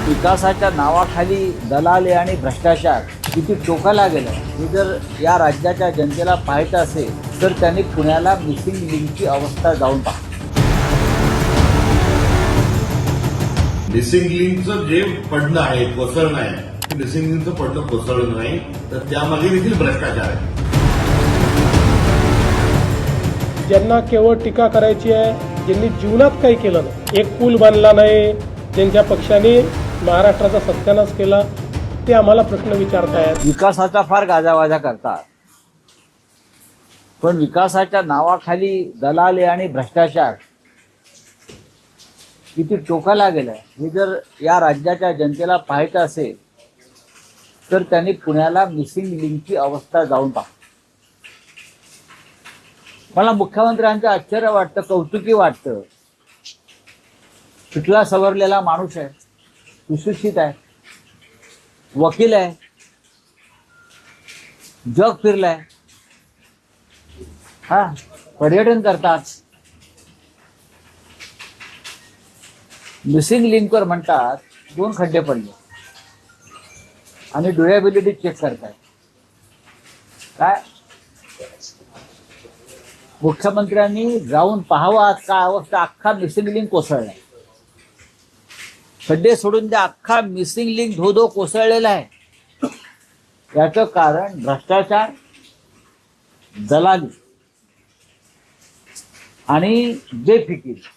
विकासाच्या नावाखाली दलाली आणि भ्रष्टाचार किती टोकाला गेलं हे जर या राज्याच्या जनतेला पाहायचं असेल तर त्यांनी पुण्याला मिसिंग लिंकची अवस्था जाऊन पहा. मिसिंग लिंकचं जे पडणं आहे, कोसळणं आहे, मिसिंग लिंकचं पडणं कोसळणं नाही, तर त्यामागे देखील भ्रष्टाचार आहे. ज्यांना केवळ टीका करायची आहे, ज्यांनी जीवनात काही केलं नाही, एक पूल बांधला नाही, ज्यांच्या पक्षाने महाराष्ट्राचा सत्यानाश केला, ते आम्हाला प्रश्न विचारतायत. विकासाचा फार गाजावाजा करतात, पण विकासाच्या नावाखाली दलाली आणि भ्रष्टाचार किती टोकाला गेलाय हे जर या राज्याच्या जनतेला पाहायचं असेल तर त्यांनी पुण्याला मिसिंग लिंकची अवस्था जाऊन पहा. मला मुख्यमंत्र्यांचं आश्चर्य वाटतं, कौतुकी वाटतं. कुठला सवरलेला माणूस आहे, सुशिक्षित आहे, वकील आहे, जग फिरलाय, पर्यटन करतात. मिसिंग लिंकवर म्हणतात 2 खड्डे पडले आणि ड्युरेबिलिटी चेक करताय. काय मुख्यमंत्र्यांनी जाऊन पाहावं आज काय अवस्था. अख्खा मिसिंग लिंक कोसळलाय. खड्डे सोडून द्या, अख्खा मिसिंग लिंक धो कोसळलेला आहे. याचं कारण भ्रष्टाचार, दलाली आणि बेफिकीर.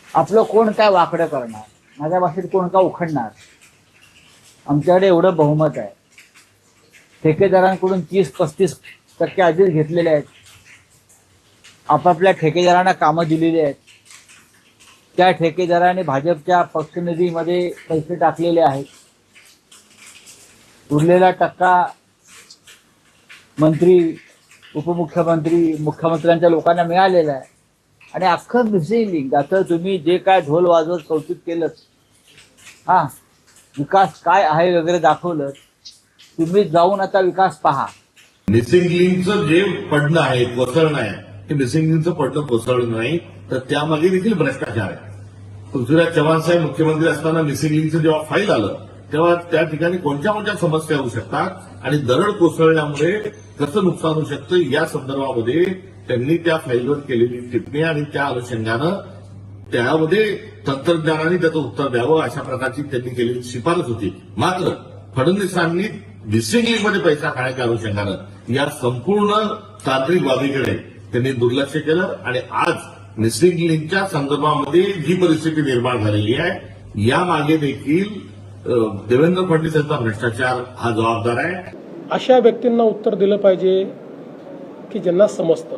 आपलं कोण काय वाकडं करणार, माझ्या भाषेत कोण काय उखडणार. आमच्याकडे एवढं बहुमत आहे. ठेकेदारांकडून 30-35% आधीच घेतलेले आहेत. आपापल्या ठेकेदारांना कामं दिलेली आहेत. त्या ठेकेदाराने भाजपच्या पक्षनिधीमध्ये पैसे टाकलेले आहेत. उरलेला टक्का मंत्री, उपमुख्यमंत्री, मुख्यमंत्र्यांच्या लोकांना मिळालेला आहे. आणि अख्खं मिसिंग लिंक, आता तुम्ही जे काय ढोल वाजवत कौतुक केलं, विकास काय आहे वगैरे दाखवलं, तुम्ही जाऊन आता विकास पहा. मिसिंग लिंकचं जे पडणं आहे, कोसळणं आहे, हे मिसिंग लिंकचं पडणं कोसळणं नाही, तर त्यामागे देखील भ्रष्टाचार आहे. पृथ्वीराज चव्हाण साहेब मुख्यमंत्री असताना मिसिंग लिंकचं जेव्हा फाईल आलं तेव्हा त्या ठिकाणी कोणत्या समस्या होऊ शकतात आणि दरड कोसळल्यामुळे कसं नुकसान होऊ शकतं या संदर्भामध्ये त्यांनी त्या फाईलवर केलेली टिप्पणी आणि त्या अनुषंगानं त्यामध्ये तंत्रज्ञानाने त्याचं उत्तर द्यावं अशा प्रकारची त्यांनी केलेली शिफारस होती. मात्र फडणवीसांनी मिसिंग लिंकमध्ये पैसा खाण्याच्या अनुषंगानं या संपूर्ण तांत्रिक बाबीकडे त्यांनी दुर्लक्ष केलं आणि आज मिसिंग लिंकच्या संदर्भामध्ये जी परिस्थिती निर्माण झालेली आहे, यामागे देखील देवेंद्र फडणवीस यांचा भ्रष्टाचार हा जबाबदार आहे. अशा व्यक्तींना उत्तर दिलं पाहिजे की ज्यांना समजतं,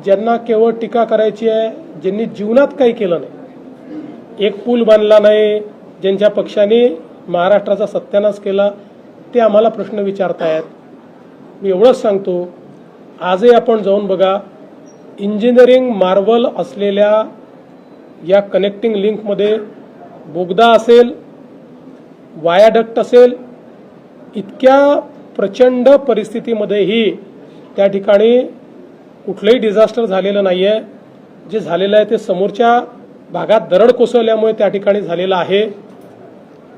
ज्यांना केवळ टीका करायची आहे, ज्यांनी जीवनात काही केलं नाही, एक पूल बांधला नाही, ज्यांच्या पक्षाने महाराष्ट्राचा सत्यानाश केला, ते आम्हाला प्रश्न विचारतायत. मी एवढंच सांगतो, आजही आपण जाऊन बघा, इंजिनिअरिंग मार्वल असलेल्या या कनेक्टिंग लिंकमध्ये बोगदा असेल, वायाडक्ट असेल, इतक्या प्रचंड परिस्थितीमध्येही त्या ठिकाणी कुठलंही डिझास्टर झालेलं नाही आहे. जे झालेलं आहे ते समोरच्या भागात दरड कोसळल्यामुळे त्या ठिकाणी झालेलं आहे.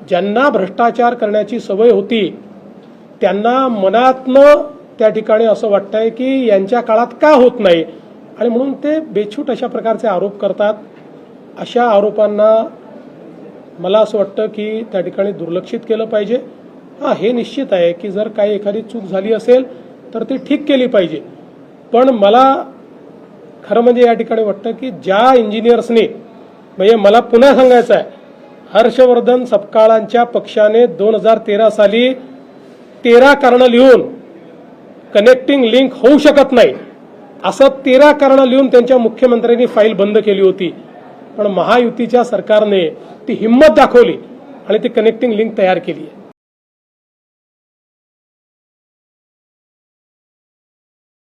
ज्यांना भ्रष्टाचार करण्याची सवय होती त्यांना मनातनं त्या ठिकाणी असं वाटतंय की यांच्या काळात का होत नाही आणि म्हणून ते बेछूट अशा प्रकारचे आरोप करतात. अशा आरोपांना मला असं वाटतं की त्या ठिकाणी दुर्लक्षित केलं पाहिजे. हे निश्चित आहे की जर काही एखादी चूक झाली असेल तर ती ठीक केली पाहिजे. पण मला खरं म्हणजे या ठिकाणी वाटतं की ज्या इंजिनियर्सने, म्हणजे मला पुन्हा सांगायचं आहे, हर्षवर्धन सपकाळांच्या पक्षाने 2013 साली 13 कारणं लिहून कनेक्टिंग लिंक होऊ शकत नाही असं 13 कारणं लिहून त्यांच्या मुख्यमंत्र्यांनी फाईल बंद केली होती. पण महायुतीच्या सरकारने ती हिंमत दाखवली आणि ती कनेक्टिंग लिंक तयार केली आहे.